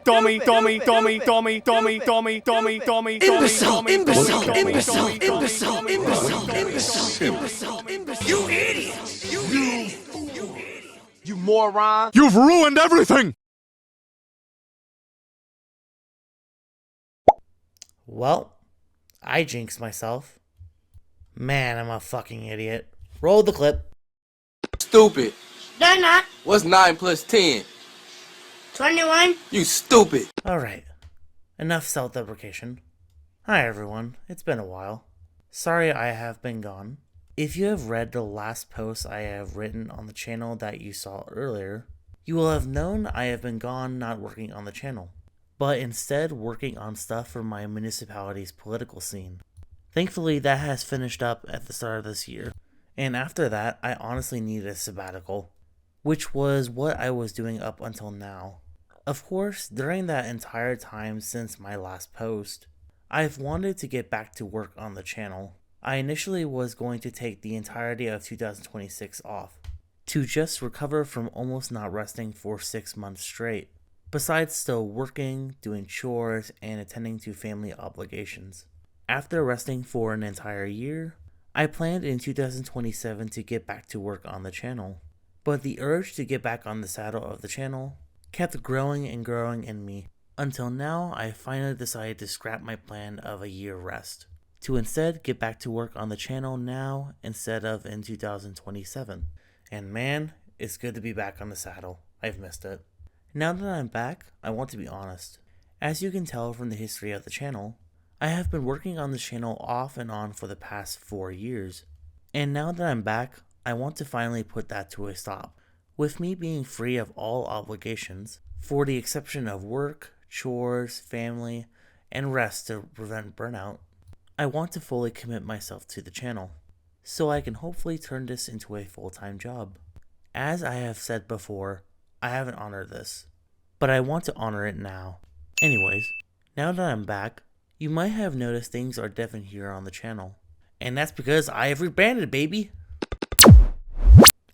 Dummy, dummy, dummy, dummy, dummy, dummy, dummy, dummy, Imbecile, imbecile, dummy, imbecile, dummy, imbecile, dummy, imbecile, dummy, imbecile, imbecile. You idiot! You idiot! You moron. You've ruined everything! Well, I jinxed myself. Man, I'm a fucking idiot. Roll the clip. Stupid. They're not. What's 9 plus 10? 21. You stupid. Alright, enough self-deprecation. Hi everyone, it's been a while. Sorry I have been gone. If you have read the last post I have written on the channel that you saw earlier, you will have known I have been gone not working on the channel, but instead working on stuff for my municipality's political scene. Thankfully that has finished up at the start of this year, and after that I honestly needed a sabbatical, which was what I was doing up until now. Of course, during that entire time since my last post, I've wanted to get back to work on the channel. I initially was going to take the entirety of 2026 off, to just recover from almost not resting for 6 months straight, besides still working, doing chores, and attending to family obligations. After resting for an entire year, I planned in 2027 to get back to work on the channel, but the urge to get back on the saddle of the channel kept growing and growing in me, until now I finally decided to scrap my plan of a year rest, to instead get back to work on the channel now instead of in 2027. And man, it's good to be back on the saddle. I've missed it. Now that I'm back, I want to be honest. As you can tell from the history of the channel, I have been working on the channel off and on for the past 4 years. And now that I'm back, I want to finally put that to a stop. With me being free of all obligations, for the exception of work, chores, family, and rest to prevent burnout, I want to fully commit myself to the channel, so I can hopefully turn this into a full-time job. As I have said before, I haven't honored this, but I want to honor it now. Anyways, now that I'm back, you might have noticed things are different here on the channel, and that's because I have rebranded, baby!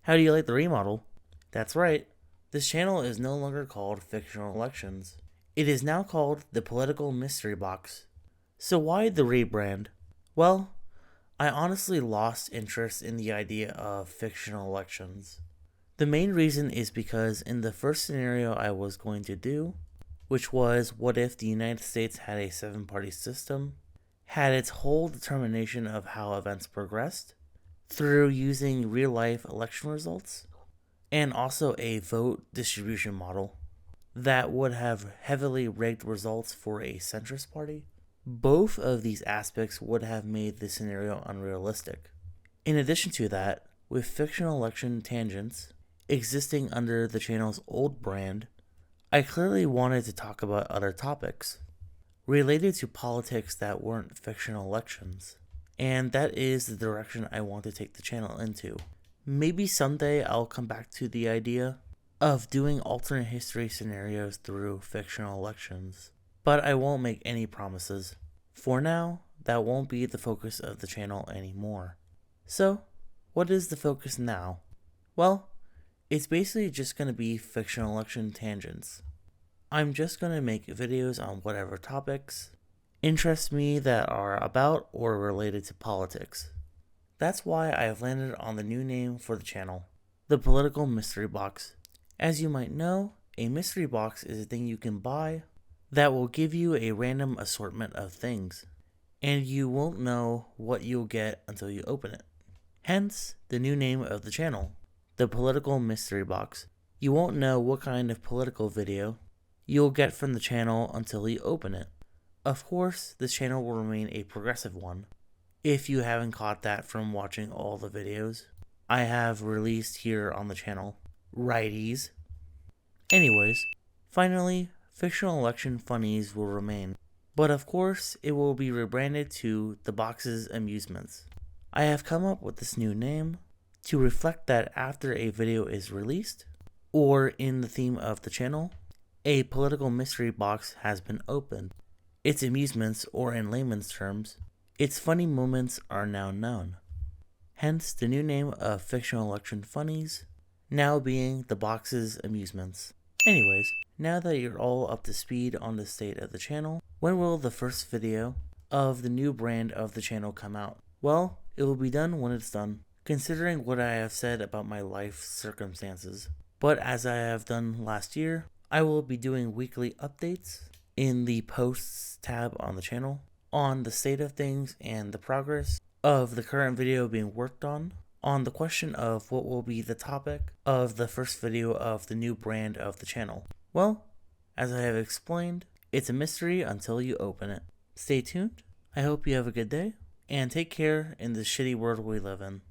How do you like the remodel? That's right, this channel is no longer called Fictional Elections. It is now called the Political Mystery Box. So why the rebrand? Well, I honestly lost interest in the idea of fictional elections. The main reason is because in the first scenario I was going to do, which was what if the United States had a 7-party system, had its whole determination of how events progressed, through using real-life election results, and also a vote distribution model that would have heavily rigged results for a centrist party. Both of these aspects would have made the scenario unrealistic. In addition to that, with fictional election tangents existing under the channel's old brand, I clearly wanted to talk about other topics related to politics that weren't fictional elections, and that is the direction I want to take the channel into. Maybe someday I'll come back to the idea of doing alternate history scenarios through fictional elections, but I won't make any promises. For now, that won't be the focus of the channel anymore. So, what is the focus now? Well, it's basically just going to be fictional election tangents. I'm just going to make videos on whatever topics interest me that are about or related to politics. That's why I have landed on the new name for the channel, the Political Mystery Box. As you might know, a mystery box is a thing you can buy that will give you a random assortment of things, and you won't know what you'll get until you open it. Hence, the new name of the channel, the Political Mystery Box. You won't know what kind of political video you'll get from the channel until you open it. Of course, this channel will remain a progressive one, if you haven't caught that from watching all the videos I have released here on the channel. Righties. Anyways, finally, fictional election funnies will remain, but of course it will be rebranded to The Box's Amusements. I have come up with this new name to reflect that after a video is released, or in the theme of the channel, a political mystery box has been opened. Its amusements, or in layman's terms, its funny moments are now known. Hence the new name of Fictional Election Funnies, now being The Box's Amusements. Anyways, Now that you're all up to speed on the state of the channel, when will the first video of the new brand of the channel come out? Well, it will be done when it's done, considering what I have said about my life circumstances. But as I have done last year, I will be doing weekly updates in the posts tab on the channel on the state of things and the progress of the current video being worked on the question of what will be the topic of the first video of the new brand of the channel. Well, as I have explained, it's a mystery until you open it. Stay tuned. I hope you have a good day, and take care in the shitty world we live in.